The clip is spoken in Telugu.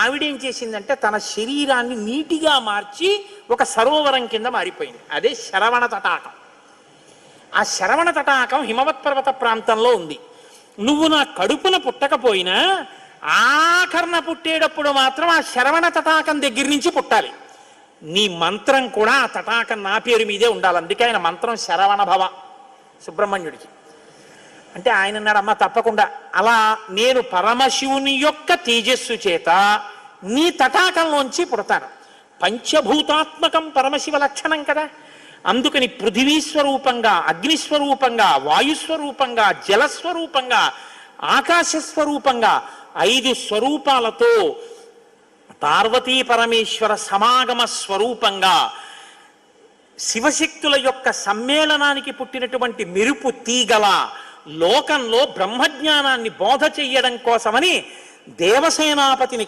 ఆవిడేం చేసిందంటే తన శరీరాన్ని నీటిగా మార్చి ఒక సరోవరం కింద మారిపోయింది. అదే శరవణ తటాకం. ఆ శరవణ తటాకం హిమవత్ పర్వత ప్రాంతంలో ఉంది. నువ్వు నా కడుపున పుట్టకపోయినా ఆఖరణ పుట్టేటప్పుడు మాత్రం ఆ శరవణ తటాకం దగ్గర నుంచి పుట్టాలి. నీ మంత్రం కూడా ఆ తటాకం నా పేరు మీదే ఉండాలి. అందుకే ఆయన మంత్రం శరవణ భవ సుబ్రహ్మణ్యుడికి. అంటే ఆయన అన్నాడు, అమ్మ తప్పకుండా, అలా నేను పరమశివుని యొక్క తేజస్సు చేత నీ తటాకంలోంచి పుడతాను. పంచభూతాత్మకం పరమశివ లక్షణం కదా. అందుకని పృథివీస్వరూపంగా, అగ్నిస్వరూపంగా, వాయుస్వరూపంగా, జలస్వరూపంగా, ఆకాశస్వరూపంగా 5 స్వరూపాలతో పార్వతీ పరమేశ్వర సమాగమ స్వరూపంగా శివశక్తుల యొక్క సమ్మేళనానికి పుట్టినటువంటి మెరుపు తీగల లోకంలో బ్రహ్మజ్ఞానాన్ని బోధ చెయ్యడం కోసమని దేవసేనాపతిని